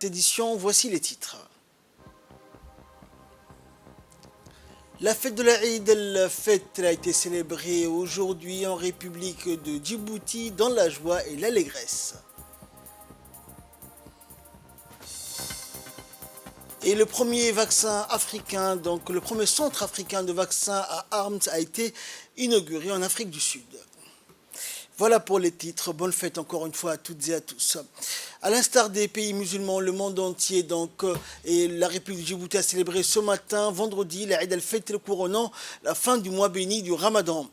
édition, voici les titres. La fête de la Eid el-Fitr a été célébrée aujourd'hui en République de Djibouti dans la joie et l'allégresse. Et le premier vaccin africain, donc le premier centre africain de vaccins à Arms a été inauguré en Afrique du Sud. Voilà pour les titres. Bonne fête encore une fois à toutes et à tous. À l'instar des pays musulmans, le monde entier et la République du Djibouti a célébré ce matin, vendredi, l'Aïd el-Fitr couronnant la fin du mois béni du Ramadan.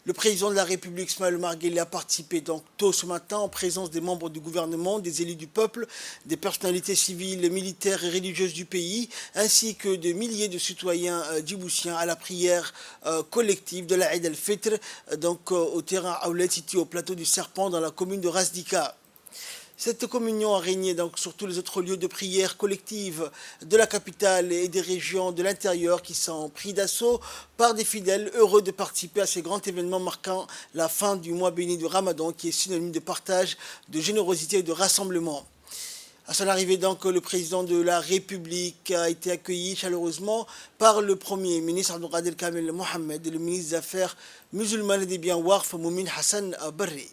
Le président de la République, Ismaël Omar Guelleh, a participé donc tôt ce matin en présence des membres du gouvernement, des élus du peuple, des personnalités civiles, militaires et religieuses du pays, ainsi que de milliers de citoyens djiboutiens à la prière collective de l'Aïd el-Fitr, au terrain Aoulet, situé au plateau du Serpent dans la commune de Razdika. Cette communion a régné donc sur tous les autres lieux de prière collective de la capitale et des régions de l'intérieur qui sont pris d'assaut par des fidèles heureux de participer à ces grands événements marquant la fin du mois béni du Ramadan qui est synonyme de partage, de générosité et de rassemblement. À son arrivée donc, le président de la République a été accueilli chaleureusement par le Premier ministre Abdelkader Kamel Mohamed et le ministre des Affaires musulmanes et des biens Warf Moumin Hassan Barri.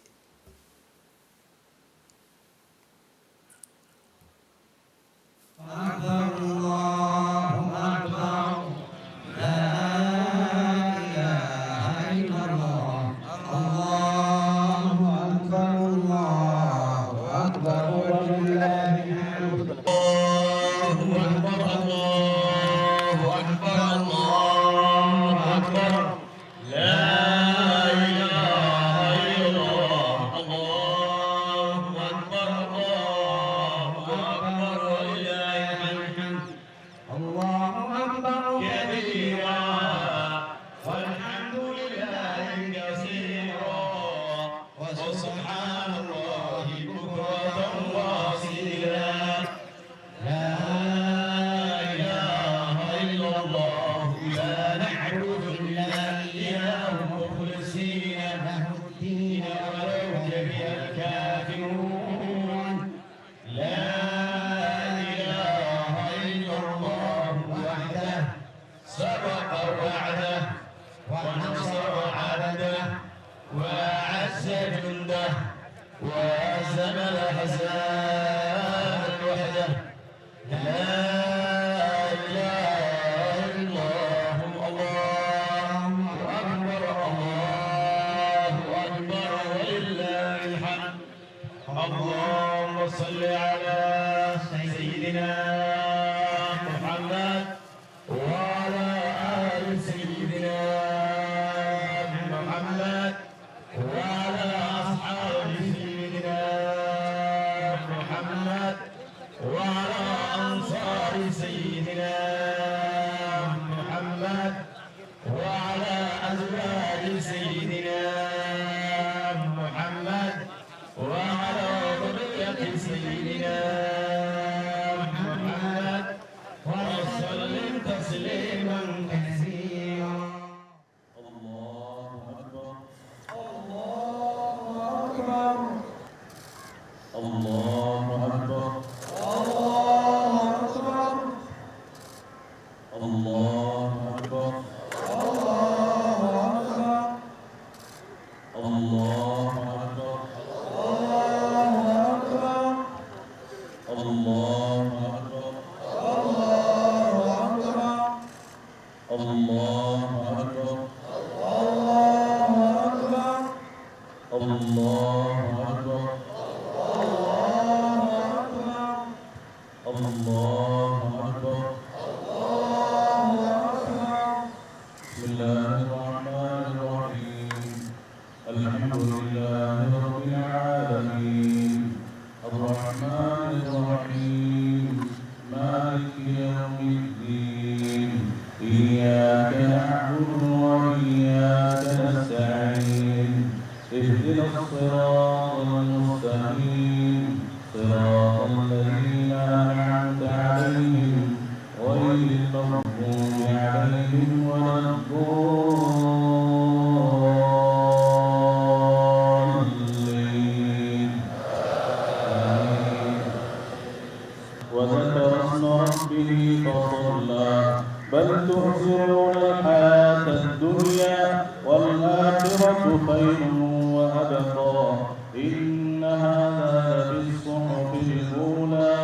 بل تؤثرون الحياة الدنيا والآخرة خير وأبقى إن هذا لفي الصحف الأولى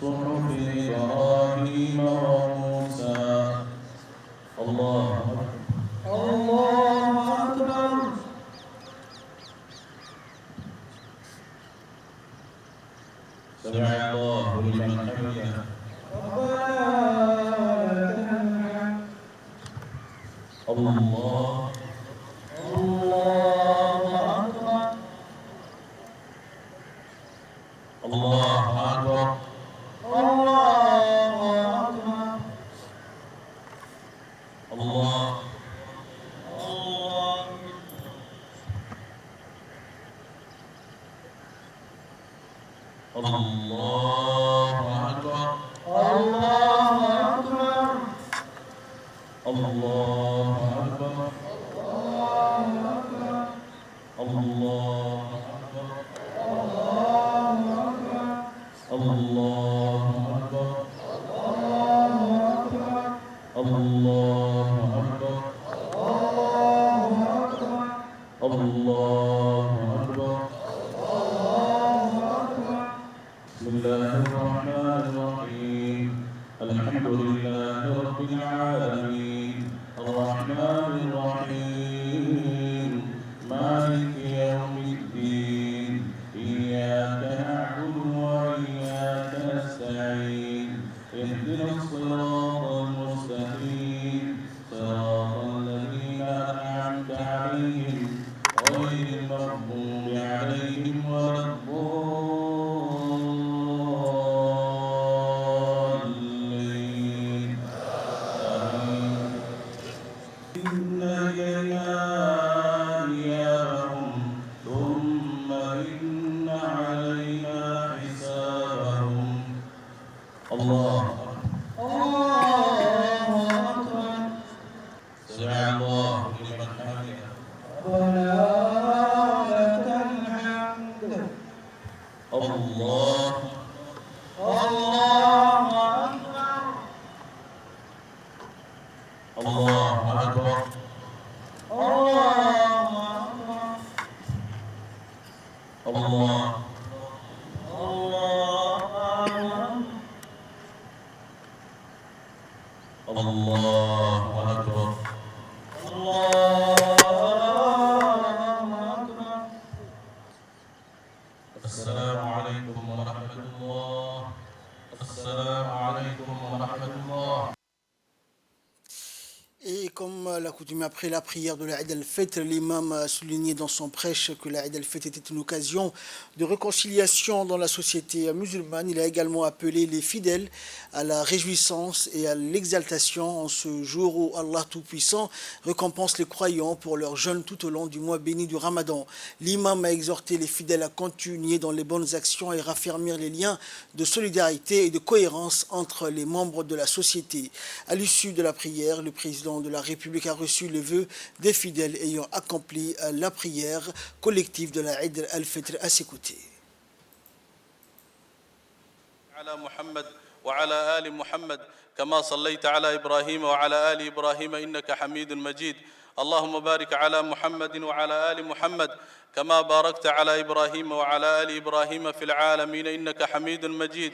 صحف إبراهيم وموسى. الله أكبر. الله أكبر. سمع الله لمن حمده. الله أكبر. الله أكبر. الله الله أكبر. الله أكبر. الله أكبر. الله أكبر. الله أكبر. الله أكبر. الله أكبر. بسم الله الرحمن الرحيم. الحمد لله رب العالمين الرحمن الرحيم مالك يوم الدين إياك نعبد وإياك نستعين اهدنا الصراط المستقيم صراط الذين أنعمت عليهم غير المغضوب عليهم ولا الضالين. آمين. إن إلينا إيابهم ثم إن علينا حسابهم. الله أكبر. سمع الله لمن حمده. ربنا لك الحمد. الله أكبر. الله أكبر. الله أكبر. السلام عليكم ورحمة الله. السلام عليكم ورحمة الله. Et comme l'accoutumé après la prière de l'Aïd al-Fitr, l'imam a souligné dans son prêche que l'Aïd al-Fitr était une occasion de réconciliation dans la société musulmane. Il a également appelé les fidèles à la réjouissance et à l'exaltation en ce jour où Allah Tout-Puissant récompense les croyants pour leur jeûne tout au long du mois béni du Ramadan. L'imam a exhorté les fidèles à continuer dans les bonnes actions et raffermir les liens de solidarité et de cohérence entre les membres de la société. À l'issue de la prière, le président de la République a reçu les vœux des fidèles ayant accompli la prière collective de la Eid al-Fitr à ses côtés. على محمد وعلى آل محمد كما صليت على إبراهيم وعلى آل إبراهيم إنك حميد مجيد. اللهم بارك على محمد وعلى آل محمد كما باركت على إبراهيم وعلى آل إبراهيم في العالمين إنك حميد مجيد.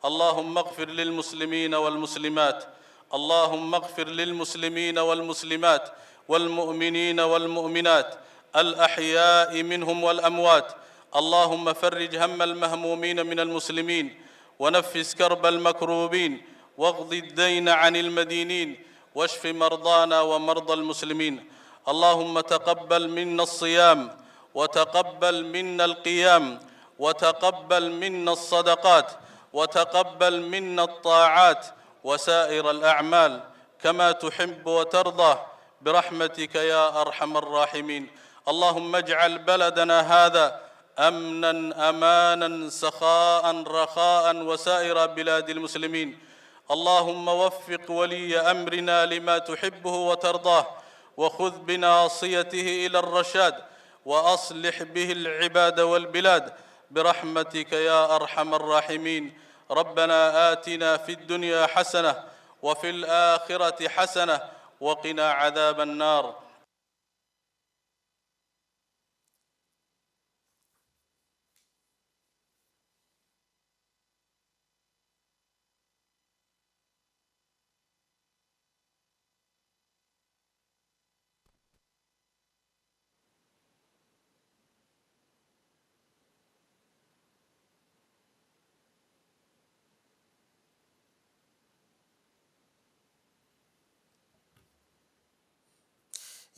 اللهم اغفر للمسلمين والمسلمات. اللهم اغفر للمسلمين والمسلمات والمؤمنين والمؤمنات الأحياء منهم والأموات. اللهم فرج هم المهمومين من المسلمين ونفس كرب المكروبين واقض الدين عن المدينين واشف مرضانا ومرضى المسلمين. اللهم تقبل منا الصيام وتقبل منا القيام وتقبل منا الصدقات وتقبل منا الطاعات وسائر الأعمال كما تحب وترضى برحمتك يا أرحم الراحمين. اللهم اجعل بلدنا هذا أمنا أمانا سخاء رخاء وسائر بلاد المسلمين. اللهم وفق ولي أمرنا لما تحبه وترضاه وخذ بناصيته إلى الرشاد وأصلح به العباد والبلاد برحمتك يا أرحم الراحمين. ربنا آتنا في الدنيا حسنة وفي الآخرة حسنة وقنا عذاب النار.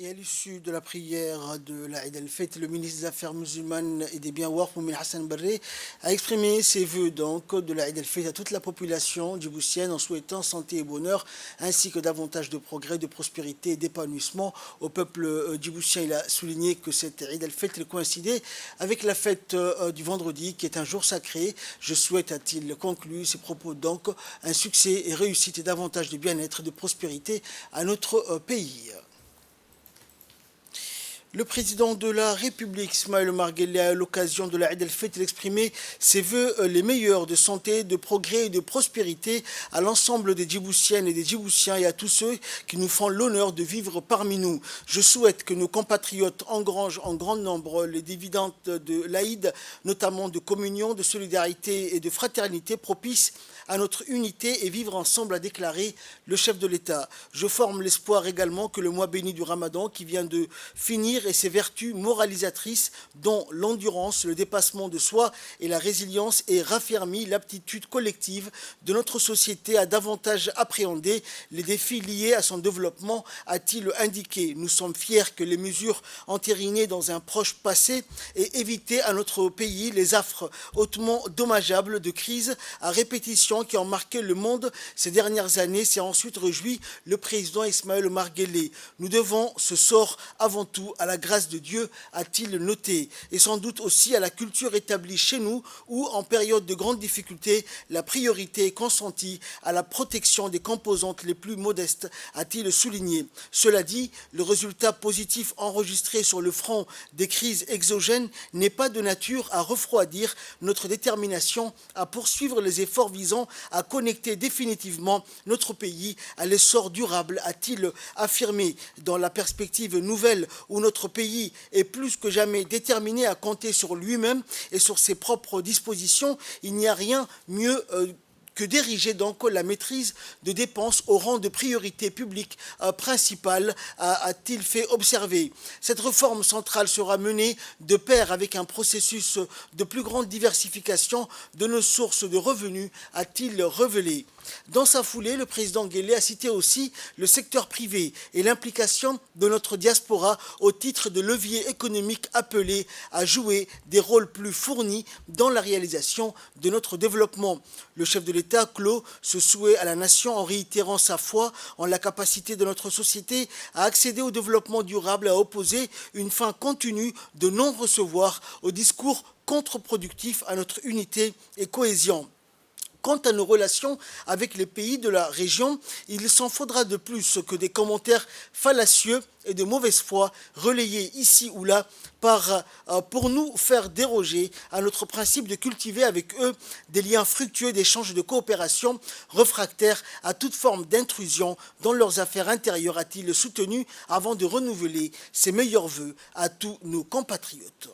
Et à l'issue de la prière de la Eid al-Fitr, le ministre des Affaires musulmanes et des Biens Waqf, Moumin Hassan Barré, a exprimé ses vœux donc de la Eid al-Fitr à toute la population djiboutienne en souhaitant santé et bonheur, ainsi que davantage de progrès, de prospérité et d'épanouissement au peuple djiboutien. Il a souligné que cette Eid al-Fitr coïncidait avec la fête du vendredi, qui est un jour sacré. Je souhaite, a-t-il conclu ses propos, donc un succès et réussite et davantage de bien-être et de prospérité à notre pays. Le président de la République, Ismaël Omar Guelleh, à l'occasion de la Eid al-Fitr, exprimé ses vœux les meilleurs de santé, de progrès et de prospérité à l'ensemble des Djiboutiennes et des Djiboutiens et à tous ceux qui nous font l'honneur de vivre parmi nous. Je souhaite que nos compatriotes engrangent en grand nombre les dividendes de l'Aïd, notamment de communion, de solidarité et de fraternité propices à notre unité et vivre ensemble, a déclaré le chef de l'État. Je forme l'espoir également que le mois béni du Ramadan qui vient de finir et ses vertus moralisatrices, dont l'endurance, le dépassement de soi et la résilience, aient raffermi l'aptitude collective de notre société à davantage appréhender les défis liés à son développement, a-t-il indiqué. Nous sommes fiers que les mesures entérinées dans un proche passé aient évité à notre pays les affres hautement dommageables de crises à répétition qui ont marqué le monde ces dernières années, s'est ensuite réjoui le président Ismaël Omar Guelleh. Nous devons ce sort avant tout à la grâce de Dieu, a-t-il noté, et sans doute aussi à la culture établie chez nous où, en période de grande difficulté, la priorité est consentie à la protection des composantes les plus modestes, a-t-il souligné. Cela dit, le résultat positif enregistré sur le front des crises exogènes n'est pas de nature à refroidir notre détermination à poursuivre les efforts visant à connecter définitivement notre pays à l'essor durable, a-t-il affirmé, dans la perspective nouvelle où notre pays est plus que jamais déterminé à compter sur lui-même et sur ses propres dispositions. Il n'y a rien mieux que d'ériger donc la maîtrise de dépenses au rang de priorité publique principale, a-t-il fait observer. Cette réforme centrale sera menée de pair avec un processus de plus grande diversification de nos sources de revenus, a-t-il révélé. Dans sa foulée, le président Guelleh a cité aussi le secteur privé et l'implication de notre diaspora au titre de levier économique appelé à jouer des rôles plus fournis dans la réalisation de notre développement. Le chef de l'État clôt ce souhait à la nation en réitérant sa foi en la capacité de notre société à accéder au développement durable, à opposer une fin continue de non-recevoir au discours contre-productif à notre unité et cohésion. Quant à nos relations avec les pays de la région, il s'en faudra de plus que des commentaires fallacieux et de mauvaise foi relayés ici ou là pour nous faire déroger à notre principe de cultiver avec eux des liens fructueux d'échange et de coopération réfractaires à toute forme d'intrusion dans leurs affaires intérieures, a-t-il soutenu avant de renouveler ses meilleurs vœux à tous nos compatriotes.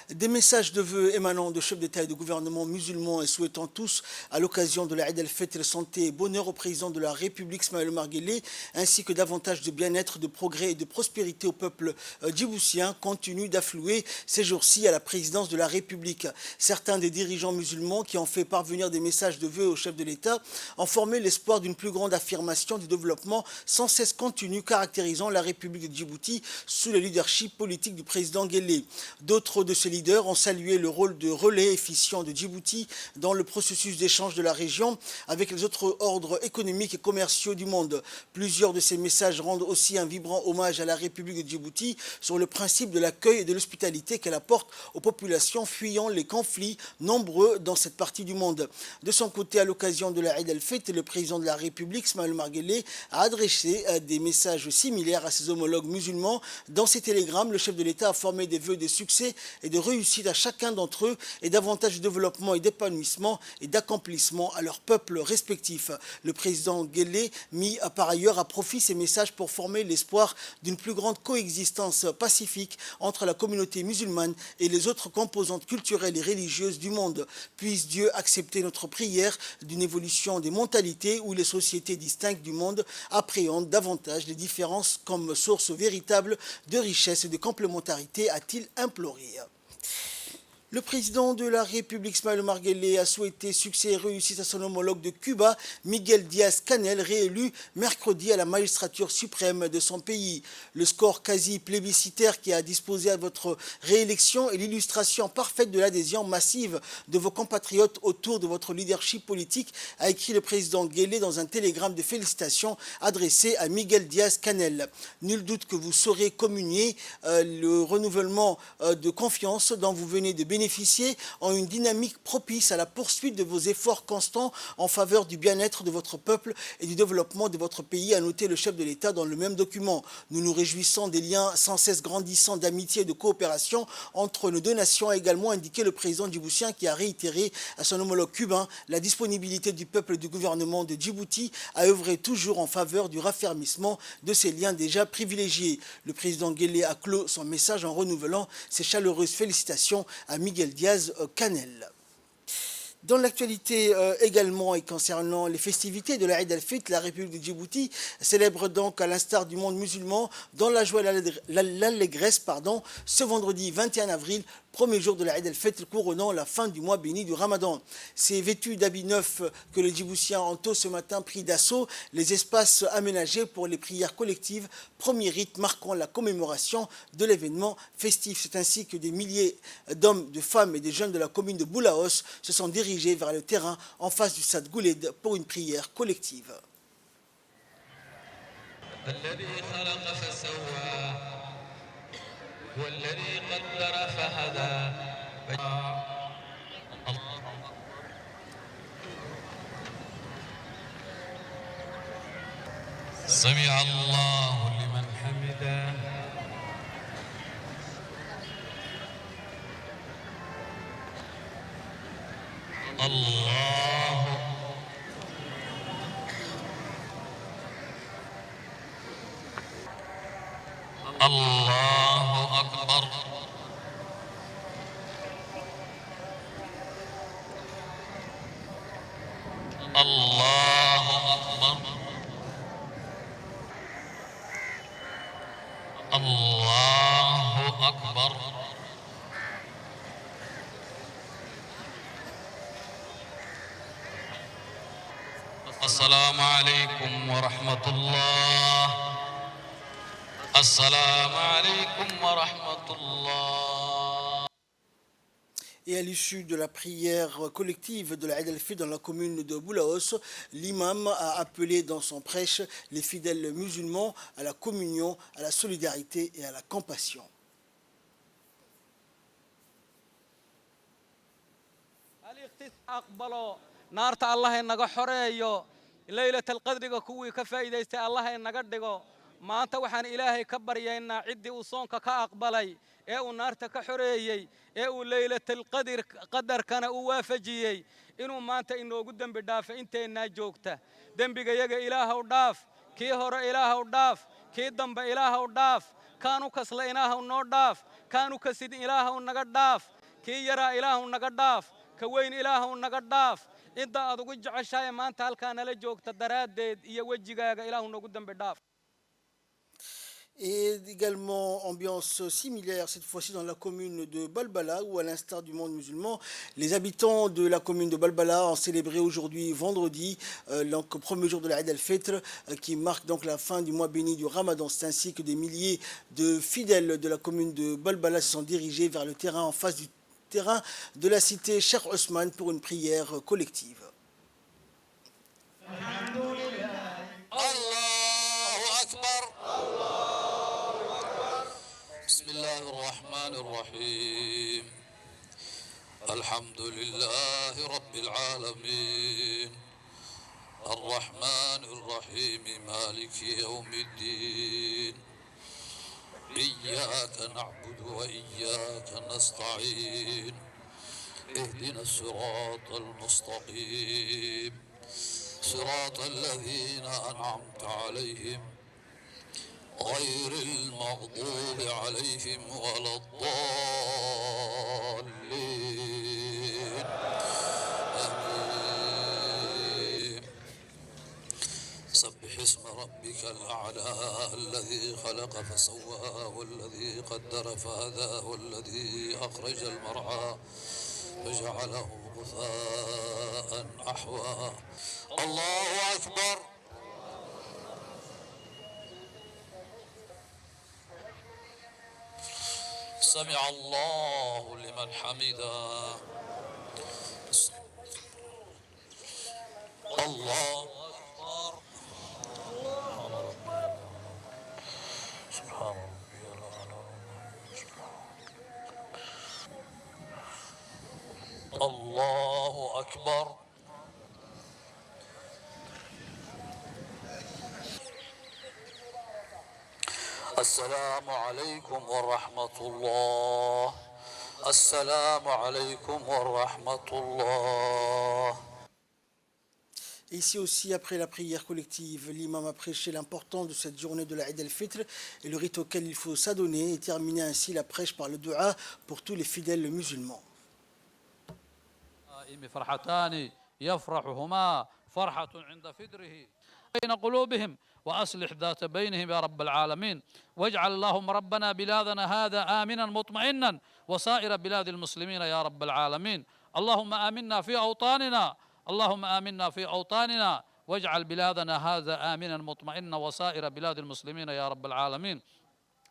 Des messages de vœux émanant de chefs d'État et de gouvernement musulmans et souhaitant tous, à l'occasion de la Eid al-Fitr, santé et bonheur au président de la République, Ismaël Omar Guelleh, ainsi que davantage de bien-être, de progrès et de prospérité au peuple djiboutien, continuent d'affluer ces jours-ci à la présidence de la République. Certains des dirigeants musulmans qui ont fait parvenir des messages de vœux au chef de l'État ont formé l'espoir d'une plus grande affirmation du développement sans cesse continu caractérisant la République de Djibouti sous le leadership politique du président Guelleh. D'autres de ces leaders ont salué le rôle de relais efficient de Djibouti dans le processus d'échange de la région avec les autres ordres économiques et commerciaux du monde. Plusieurs de ces messages rendent aussi un vibrant hommage à la République de Djibouti sur le principe de l'accueil et de l'hospitalité qu'elle apporte aux populations fuyant les conflits nombreux dans cette partie du monde. De son côté, à l'occasion de la Eid al-Fitr, le président de la République, Ismaël Omar Guelleh, a adressé des messages similaires à ses homologues musulmans. Dans ses télégrammes, le chef de l'État a formé des vœux de succès et de réussite à chacun d'entre eux et davantage de développement et d'épanouissement et d'accomplissement à leurs peuples respectifs. Le président Guelleh mit par ailleurs à profit ces messages pour former l'espoir d'une plus grande coexistence pacifique entre la communauté musulmane et les autres composantes culturelles et religieuses du monde. Puisse Dieu accepter notre prière d'une évolution des mentalités où les sociétés distinctes du monde appréhendent davantage les différences comme source véritable de richesse et de complémentarité, a-t-il imploré. Le président de la République, Ismaël Omar Guelleh, a souhaité succès et réussite à son homologue de Cuba, Miguel Díaz-Canel, réélu mercredi à la magistrature suprême de son pays. Le score quasi plébiscitaire qui a disposé à votre réélection est l'illustration parfaite de l'adhésion massive de vos compatriotes autour de votre leadership politique, a écrit le président Guelleh dans un télégramme de félicitations adressé à Miguel Díaz-Canel. Nul doute que vous saurez communier le renouvellement de confiance dont vous venez de bénéficier en une dynamique propice à la poursuite de vos efforts constants en faveur du bien-être de votre peuple et du développement de votre pays, a noté le chef de l'État dans le même document. Nous nous réjouissons des liens sans cesse grandissants d'amitié et de coopération entre nos deux nations, a également indiqué le président djiboutien, qui a réitéré à son homologue cubain la disponibilité du peuple et du gouvernement de Djibouti à œuvrer toujours en faveur du raffermissement de ces liens déjà privilégiés. Le président Guelleh a clos son message en renouvelant ses chaleureuses félicitations à Miguel Díaz-Canel. Dans l'actualité également et concernant les festivités de l'Aïd al-Fitr, la République de Djibouti célèbre donc à l'instar du monde musulman dans la joie et l'allégresse ce vendredi 21 avril, premier jour de l'Aïd al-Fitr couronnant la fin du mois béni du Ramadan. C'est vêtu d'habits neufs que les Djiboutiens ont tôt ce matin pris d'assaut les espaces aménagés pour les prières collectives, premier rite marquant la commémoration de l'événement festif. C'est ainsi que des milliers d'hommes, de femmes et de jeunes de la commune de Boulaos se sont dirigés vers le terrain en face du Stade Gouled pour une prière collective. سمع الله لمن حمده الله الله أكبر الله أكبر الله أكبر السلام عليكم ورحمة الله السلام عليكم ورحمة الله. Et à l'issue de la prière collective de l'Aïd al-Fitr dans la commune de Boulaos, l'imam a appelé dans son prêche les fidèles musulmans à la communion, à la solidarité et à la compassion. naarta allah inaga xoreeyo laylatul qadriga kuwii ka faa'iideystay allah inaga dhigo maanta waxaan ilaahay ka baryaynaa cidii uu soonka ka aqbalay ee uu naarta ka xoreeyay ee uu laylatul qadarkana uu waafajiyay inuu maanta inoogu dambi dhaafo inteena joogta dambigayaga ilaahow dhaaf kii hore ilaahow dhaaf kii dambe ilaahow dhaaf kaanu kasla ilaahow noo dhaaf kaanu kasid ilaahow naga dhaaf kii yaraa ilaahow naga dhaaf ka weyn ilaahow naga dhaaf inta aad ugu jeceshahay maanta halkaa nala joogta daraaddeed iyo wejigaaga ilaahow noogu dambi dhaaf. Et également ambiance similaire cette fois-ci dans la commune de Balbala où à l'instar du monde musulman, les habitants de la commune de Balbala ont célébré aujourd'hui vendredi, donc premier jour de l'Aïd al-Fitr qui marque donc la fin du mois béni du Ramadan. C'est ainsi que des milliers de fidèles de la commune de Balbala se sont dirigés vers le terrain en face du terrain de la cité Cheikh Ousmane pour une prière collective. بسم الله الرحمن الرحيم الحمد لله رب العالمين الرحمن الرحيم مالك يوم الدين إياك نعبد وإياك نستعين اهدنا الصراط المستقيم صراط الذين أنعمت عليهم غير المغضوب عليهم ولا الضالين آمين. سبح اسم ربك الأعلى الذي خلق فسوى والذي قدر فهدى والذي أخرج المرعى فجعله غثاء أحوى. الله أكبر. سمع الله لمن حمده. الله أكبر. سبحان ربي الأعلى. الله أكبر. السلام عليكم ورحمة الله. السلام عليكم ورحمة الله. Et ici aussi, après la prière collective, l'imam a prêché l'importance de cette journée de la Eid al-Fitr et le rite auquel il faut s'adonner et terminer ainsi la prêche par le dua pour tous les fidèles musulmans. فرحتان يفرحهما فرحة عند فدره بين قلوبهم وأصلح ذات بينهم يا رب العالمين واجعل اللهم ربنا بلادنا هذا آمنا مطمئنا وسائر بلاد المسلمين يا رب العالمين. اللهم آمنا في أوطاننا اللهم آمنا في أوطاننا واجعل بلادنا هذا آمنا مطمئنا وسائر بلاد المسلمين يا رب العالمين.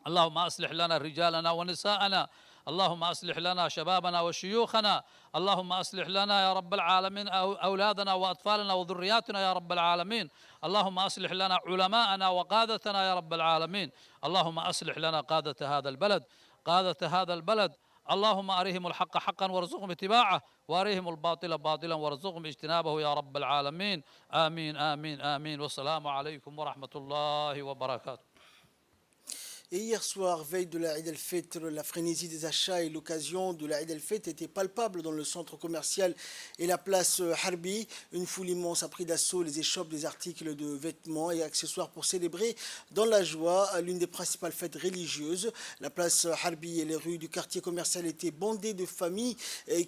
اللهم أصلح لنا رجالنا ونساءنا اللهم أصلح لنا شبابنا وشيوخنا اللهم أصلح لنا يا رب العالمين أولادنا وأطفالنا وذرياتنا يا رب العالمين. اللهم أصلح لنا علماءنا وقادتنا يا رب العالمين. اللهم أصلح لنا قادة هذا البلد اللهم أريهم الحق حقا وارزقهم اتباعه وأريهم الباطل باطلا وارزقهم اجتنابه يا رب العالمين. آمين آمين آمين. والسلام عليكم ورحمة الله وبركاته. Et hier soir, veille de la Eid al-Fitr, la frénésie des achats et l'occasion de la Eid al-Fitr était palpable dans le centre commercial et la place Harbi. Une foule immense a pris d'assaut les échoppes des articles de vêtements et accessoires pour célébrer dans la joie l'une des principales fêtes religieuses. La place Harbi et les rues du quartier commercial étaient bondées de familles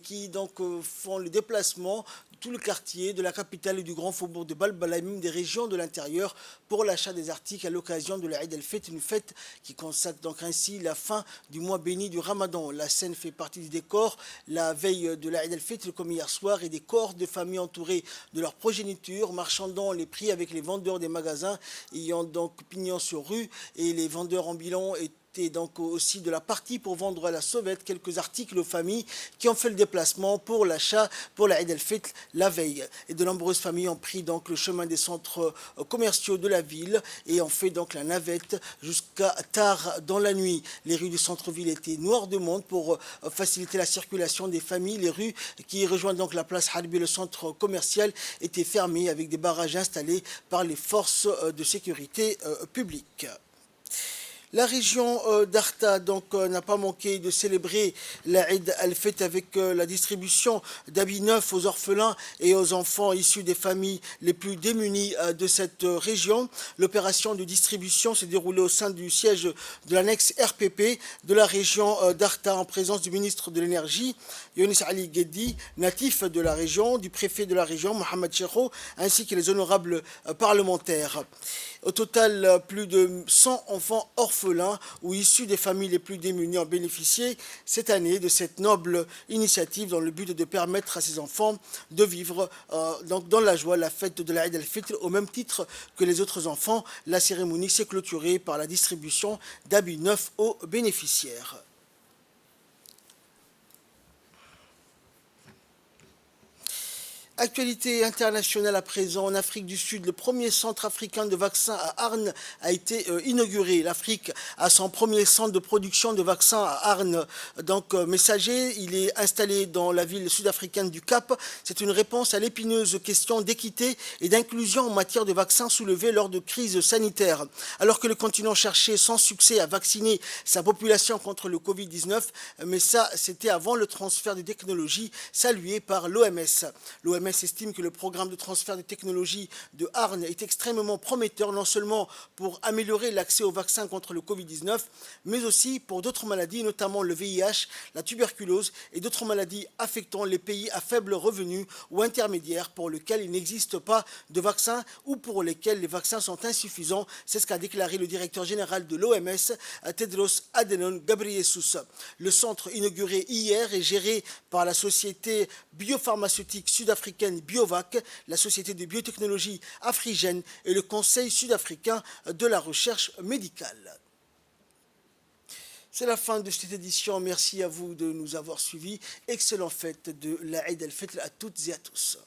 qui donc font le déplacement de tout le quartier, de la capitale et du grand faubourg de Balbala et même des régions de l'intérieur pour l'achat des articles à l'occasion de la Eid al-Fitr, une fête qui consacre donc ainsi la fin du mois béni du Ramadan. La scène fait partie du décor. La veille de la Eid al-Fitr, comme hier soir, et des corps de familles entourés de leur progéniture, marchandant les prix avec les vendeurs des magasins, ayant donc pignon sur rue, et les vendeurs ambulants étaient donc aussi de la partie pour vendre à la sauvette quelques articles aux familles qui ont fait le déplacement pour l'achat pour la Eid al-Fitr la veille. Et de nombreuses familles ont pris donc le chemin des centres commerciaux de la ville et ont fait donc la navette jusqu'à tard dans la nuit. Les rues du centre-ville étaient noires de monde pour faciliter la circulation des familles. Les rues qui rejoignent donc la place Harbi, le centre commercial, étaient fermées avec des barrages installés par les forces de sécurité publique. La région d'Arta n'a pas manqué de célébrer la Eid al-Fitr avec la distribution d'habits neufs aux orphelins et aux enfants issus des familles les plus démunies de cette région. L'opération de distribution s'est déroulée au sein du siège de l'annexe RPP de la région d'Arta en présence du ministre de l'Énergie, Younis Ali Gheddi, natif de la région, du préfet de la région, Mohamed Chekho, ainsi que les honorables parlementaires. Au total, plus de 100 enfants orphelins ou issus des familles les plus démunies ont bénéficié cette année de cette noble initiative dans le but de permettre à ces enfants de vivre dans la joie la fête de la Eid al-Fitr au même titre que les autres enfants. La cérémonie s'est clôturée par la distribution d'habits neufs aux bénéficiaires. Actualité internationale à présent, en Afrique du Sud, le premier centre africain de vaccins à Arnes a été inauguré. L'Afrique a son premier centre de production de vaccins à Arnes, donc messager. Il est installé dans la ville sud-africaine du Cap. C'est une réponse à l'épineuse question d'équité et d'inclusion en matière de vaccins soulevée lors de crises sanitaires. Alors que le continent cherchait sans succès à vacciner sa population contre le Covid-19, mais ça, c'était avant le transfert de technologies salué par l'OMS. L'OMS estime que le programme de transfert de technologie de Arnes est extrêmement prometteur, non seulement pour améliorer l'accès aux vaccins contre le Covid-19, mais aussi pour d'autres maladies, notamment le VIH, la tuberculose et d'autres maladies affectant les pays à faible revenu ou intermédiaires pour lesquels il n'existe pas de vaccin ou pour lesquels les vaccins sont insuffisants. C'est ce qu'a déclaré le directeur général de l'OMS, Tedros Adhanom Ghebreyesus. Le centre inauguré hier est géré par la société biopharmaceutique sud-africaine Biovac, la société de biotechnologie afrigène et le Conseil sud-africain de la recherche médicale. C'est la fin de cette édition. Merci à vous de nous avoir suivis. Excellente fête de l'Aïd el-Fitr à toutes et à tous.